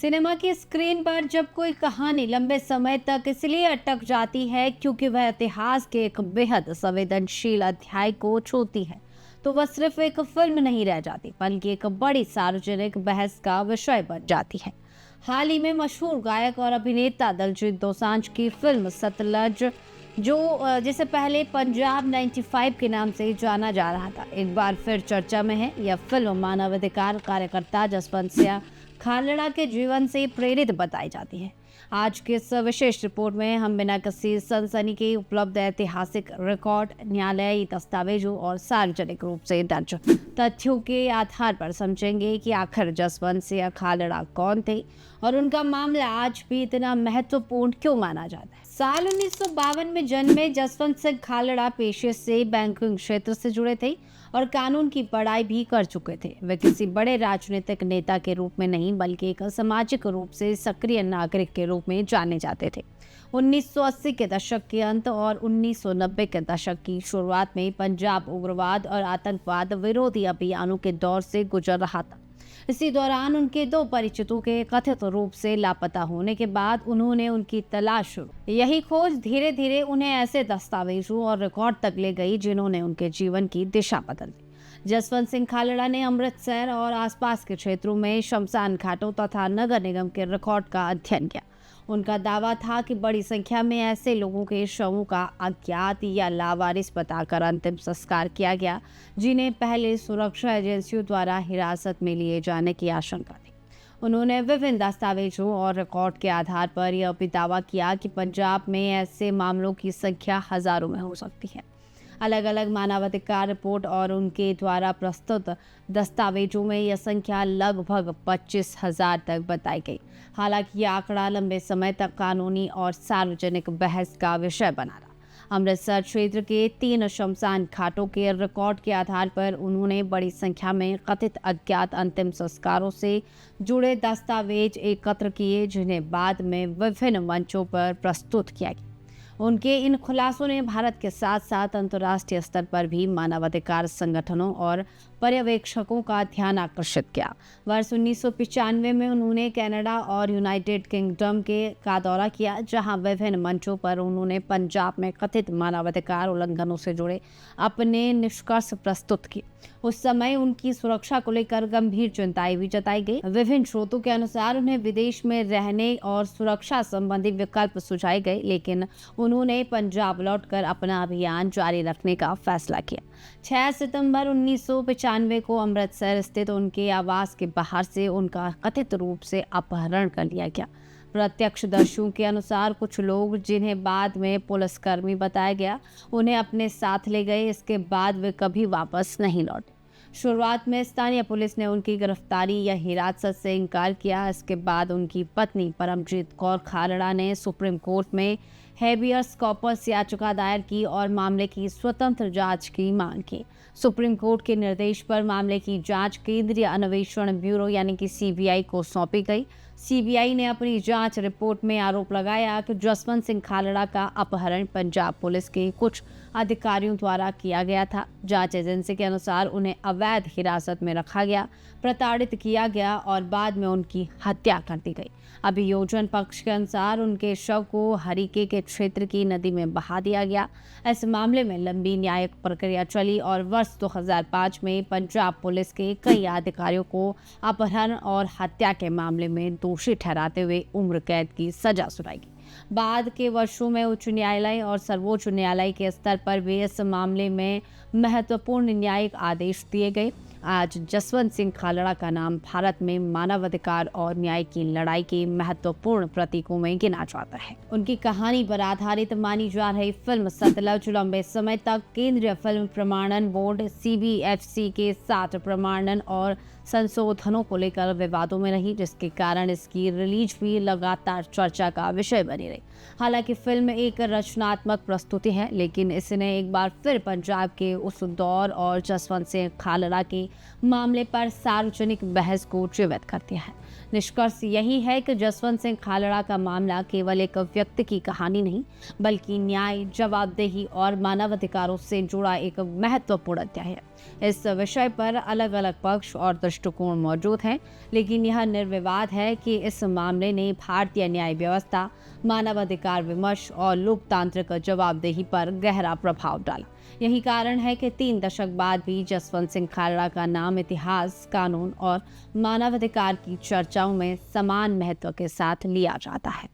Cinema की screen पर जब कोई कहानी लंबे समय तक इसलिए अटक जाती है क्योंकि वह इतिहास के एक बेहद संवेदनशील अध्याय को छूती है, तो वह सिर्फ एक फिल्म नहीं रह जाती बल्कि एक बड़ी सार्वजनिक बहस का विषय बन जाती है। हाल ही में मशहूर गायक और अभिनेता दलजीत दोसांझ की फिल्म सतलज, जो जिसे पहले पंजाब 95 के नाम से जाना जा रहा था, एक बार फिर चर्चा में है। यह फिल्म मानवाधिकार कार्यकर्ता जसवंत सिंह खालड़ा के जीवन से प्रेरित बताई जाती है। आज के इस विशेष रिपोर्ट में हम बिना किसी सनसनी के उपलब्ध ऐतिहासिक रिकॉर्ड, न्यायालयी दस्तावेजों और सार्वजनिक रूप से दर्ज तथ्यों के आधार पर समझेंगे कि आखिर जसवंत सिंह खालड़ा कौन थे और उनका मामला आज भी इतना महत्वपूर्ण क्यों माना जाता है। साल 1952 में जन्मे जसवंत सिंह खालड़ा पेशे से बैंकिंग क्षेत्र से जुड़े थे और कानून की पढ़ाई भी कर चुके थे। वे किसी बड़े राजनीतिक नेता के रूप में नहीं बल्कि एक सामाजिक रूप से सक्रिय नागरिक के रूप में जाने जाते थे। 1980 के दशक के अंत और 1990 के दशक की शुरुआत में पंजाब उग्रवाद और आतंकवाद विरोधी अभियानों के दौर से गुजर रहा था। इसी दौरान उनके दो परिचितों के कथित रूप से लापता होने के बाद उन्होंने उनकी तलाश शुरू। यही खोज धीरे धीरे उन्हें ऐसे दस्तावेजों और रिकॉर्ड तक ले गई जिन्होंने उनके जीवन की दिशा बदल दी। जसवंत सिंह खालड़ा ने अमृतसर और आसपास के क्षेत्रों में शमशान घाटों तथा नगर निगम के रिकॉर्ड का अध्ययन किया। उनका दावा था कि बड़ी संख्या में ऐसे लोगों के शवों का अज्ञात या लावारिस बताकर अंतिम संस्कार किया गया, जिन्हें पहले सुरक्षा एजेंसियों द्वारा हिरासत में लिए जाने की आशंका थी। उन्होंने विभिन्न दस्तावेजों और रिकॉर्ड के आधार पर यह भी दावा किया कि पंजाब में ऐसे मामलों की संख्या हजारों में हो सकती है। अलग अलग मानवाधिकार रिपोर्ट और उनके द्वारा प्रस्तुत दस्तावेजों में यह संख्या लगभग 25,000 तक बताई गई। हालांकि यह आंकड़ा लंबे समय तक कानूनी और सार्वजनिक बहस का विषय बना रहा। अमृतसर क्षेत्र के 3 शमशान घाटों के रिकॉर्ड के आधार पर उन्होंने बड़ी संख्या में कथित अज्ञात अंतिम संस्कारों से जुड़े दस्तावेज एकत्र किए, जिन्हें बाद में विभिन्न मंचों पर प्रस्तुत किया गया। उनके इन खुलासों ने भारत के साथ साथ अंतर्राष्ट्रीय स्तर पर भी मानवाधिकार संगठनों और पर्यवेक्षकों का ध्यान आकर्षित किया। वर्ष 1995 में उन्होंने कनाडा और यूनाइटेड किंगडम का दौरा किया, जहां विभिन्न मंचों पर उन्होंने पंजाब में कथित मानवाधिकार उल्लंघनों से जुड़े अपने निष्कर्ष प्रस्तुत किए। उस समय उनकी सुरक्षा को लेकर गंभीर चिंताएं भी जताई गई। विभिन्न स्रोतों के अनुसार उन्हें विदेश में रहने और सुरक्षा संबंधी विकल्प सुझाए गए, लेकिन उन्होंने पंजाब लौटकर अपना अभियान जारी रखने का फैसला किया। 6 सितंबर 1995 को अमृतसर स्थित उनके आवास के बाहर से उनका कथित रूप से अपहरण कर लिया गया। प्रत्यक्षदर्शियों के अनुसार कुछ लोग, जिन्हें बाद में पुलिसकर्मी बताया गया, उन्हें अपने साथ ले गए। इसके बाद वे कभी वापस नहीं लौटे। शुरुआत में स्थानीय पुलिस ने उनकी गिरफ्तारी या हिरासत से इनकार किया। इसके बाद उनकी पत्नी परमजीत कौर खालड़ा ने सुप्रीम कोर्ट में हेबियस कॉर्पस याचिका दायर की और मामले की स्वतंत्र जांच की मांग की। सुप्रीम कोर्ट के निर्देश पर मामले की जांच केंद्रीय अन्वेषण ब्यूरो यानी कि सीबीआई को सौंपी गई। सीबीआई ने अपनी जांच रिपोर्ट में आरोप लगाया कि जसवंत सिंह खालड़ा का अपहरण पंजाब पुलिस के कुछ अधिकारियों द्वारा किया गया था। जांच एजेंसी के अनुसार उन्हें अवैध हिरासत में रखा गया, प्रताड़ित किया गया और बाद में उनकी हत्या कर दी गई। अभियोजन पक्ष के अनुसार उनके शव को हरीके के क्षेत्र की नदी में बहा दिया गया। इस मामले में लंबी न्यायिक प्रक्रिया चली और वर्ष 2005 में पंजाब पुलिस के कई अधिकारियों को अपहरण और हत्या के मामले में दोषी ठहराते हुए उम्र कैद की सजा सुनाई गई। बाद के वर्षों में उच्च न्यायालय और सर्वोच्च न्यायालय के स्तर पर भी इस मामले में महत्वपूर्ण न्यायिक आदेश दिए गए। आज जसवंत सिंह खालड़ा का नाम भारत में मानवाधिकार और न्याय की लड़ाई के महत्वपूर्ण प्रतीकों में गिना जाता है। उनकी कहानी पर आधारित मानी जा रही फिल्म सतलज लंबे समय तक केंद्रीय फिल्म प्रमाणन बोर्ड CBFC के साथ प्रमाणन और संशोधनों को लेकर विवादों में रही, जिसके कारण इसकी रिलीज भी लगातार चर्चा का विषय बनी रही। हालांकि फिल्म एक रचनात्मक प्रस्तुति है, लेकिन इसने एक बार फिर पंजाब के उस दौर और जसवंत सिंह खालड़ा के मामले पर सार्वजनिक बहस को जीवित कर दिया है। निष्कर्ष यही है कि जसवंत सिंह खालड़ा का मामला केवल एक व्यक्ति की कहानी नहीं, बल्कि न्याय, जवाबदेही और मानवाधिकारों से जुड़ा एक महत्वपूर्ण अध्याय है। इस विषय पर अलग अलग पक्ष और दृष्टिकोण मौजूद हैं, लेकिन यह निर्विवाद है कि इस मामले ने भारतीय न्याय व्यवस्था, मानवाधिकार विमर्श और लोकतांत्रिक जवाबदेही पर गहरा प्रभाव डाला। यही कारण है कि 3 दशक बाद भी जसवंत सिंह खालड़ा का नाम इतिहास, कानून और मानवाधिकार की चर्चाओं में समान महत्व के साथ लिया जाता है।